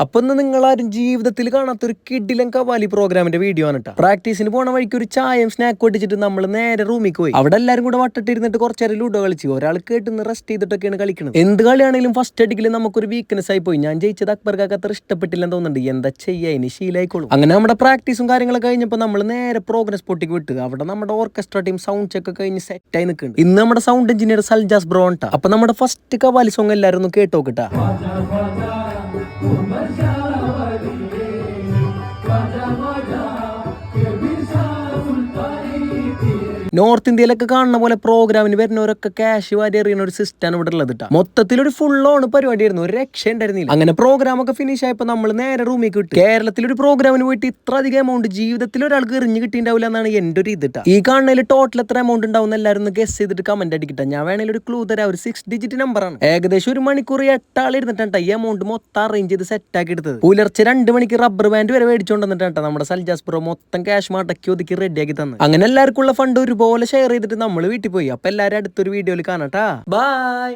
അപ്പൊ നിങ്ങളാരും ജീവിതത്തിൽ കാണാത്തൊരു കിഡിലൻ കവാലി പ്രോഗ്രാമിന്റെ വീഡിയോ ആണ് കേട്ടോ. പ്രാക്ടീസിന് പോണ വഴിക്ക് ഒരു ചായയും സ്നാക്ക് ഒട്ടിച്ചിട്ട് നമ്മൾ നേരെ റൂമിൽ പോയി. അവിടെ എല്ലാവരും കൂടെ വട്ടിട്ടിരുന്നിട്ട് കുറച്ചേരം ലൂഡോ കളിച്ചു. ഒരാൾ കേട്ടുന്ന റെസ്റ്റ് ചെയ്തിട്ടൊക്കെയാണ് കളിക്കുന്നത്. എന്ത് കളിയാണെങ്കിലും ഫസ്റ്റ് അടിക്കല് നമുക്കൊരു വീക്ക്നെസ് ആയി പോയി. ഞാൻ ജയിച്ചത് അക്ബർക്കാക്ക് അത്ര ഇഷ്ടപ്പെട്ടില്ലെന്ന് തോന്നുന്നുണ്ട്. എന്താ ചെയ്യാ, ഇനി ശീലായിക്കോളും. അങ്ങനെ നമ്മുടെ പ്രാക്ടീസും കാര്യങ്ങളൊക്കെ കഴിഞ്ഞപ്പോൾ നമ്മൾ നേരെ പ്രോഗ്രസ് സ്പോട്ടിക്ക് വിട്ടു. അവിടെ നമ്മുടെ ഓർക്കസ്ട്ര ടീം സൗണ്ട് ചെക്ക് കഴിഞ്ഞ് സെറ്റ് ആയി നിൽക്കുന്നുണ്ട്. ഇന്ന് നമ്മുടെ സൗണ്ട് എഞ്ചിനീയർ സൽജാസ് ബ്രോണ്ടാ. അപ്പൊ നമ്മുടെ ഫസ്റ്റ് കവാലി സോങ് എല്ലാവരും ഒന്ന് കേട്ടോക്കിട്ടാ. നോർത്ത് ഇന്ത്യയിലൊക്കെ കാണുന്ന പോലെ പ്രോഗ്രാമിന് വരുന്നവരൊക്കെ ക്യാഷ് വാരി എറിയുന്ന ഒരു സിസ്റ്റമാണ് ഇവിടെ ഉള്ളത് കേട്ടോ. മൊത്തത്തിൽ ഒരു ഫുൾ ഓൺ പരിപാടിയായിരുന്നു, ഒരു രക്ഷ ഉണ്ടായിരുന്നില്ല. അങ്ങനെ പ്രോഗ്രാം ഒക്കെ ഫിനിഷ് ആയപ്പോൾ നമ്മൾ നേരെ റൂമിൽ കിട്ടും. കേരളത്തിൽ ഒരു പ്രോഗ്രാമിന് പോയിട്ട് ഇത്ര അധികം എമൗണ്ട് ജീവിതത്തിൽ ഒരാൾക്ക് എറിഞ്ഞു കിട്ടിയിട്ടുണ്ടാവില്ല എന്നാണ് എന്റെ ഒരു ഇത്. ഈ കാണുന്നതിൽ ടോട്ടൽ എത്ര എമൗണ്ട് ഉണ്ടാവും എല്ലാവരും ഒന്ന് ഗസ് ചെയ്തിട്ട് കമന്റ് അടിക്കട്ടെ. ഞാൻ വേണമെങ്കിൽ ഒരു ക്ലൂ തരാം. ഒരു 6 ഡിജിറ്റ് നമ്പറാണ്. ഏകദേശം ഒരു മണിക്കൂർ 8 ആൾ ഇരുന്നിട്ടാണ് ഈ എമൗണ്ട് മൊത്തം അറേഞ്ച് ചെയ്ത് സെറ്റ് ആക്കി എടുത്തത്. പുലർച്ചെ 2 മണിക്ക് റബ്ബർ ബാൻഡ് വരെ മേടിച്ചുകൊണ്ടിട്ടാ നമ്മുടെ സൽജാസ് ബ്രോ മൊത്തം ക്യാഷ് മടക്കി ഒതുക്കി റെഡിയാക്കി തന്നു. അങ്ങനെ എല്ലാവർക്കും ഉള്ള ഫണ്ട് ഒരുപോലെ ഷെയർ ചെയ്തിട്ട് നമ്മൾ വീട്ടിൽ പോയി. അപ്പൊ എല്ലാവരും അടുത്തൊരു വീഡിയോയിൽ കാണാട്ടാ. ബൈ.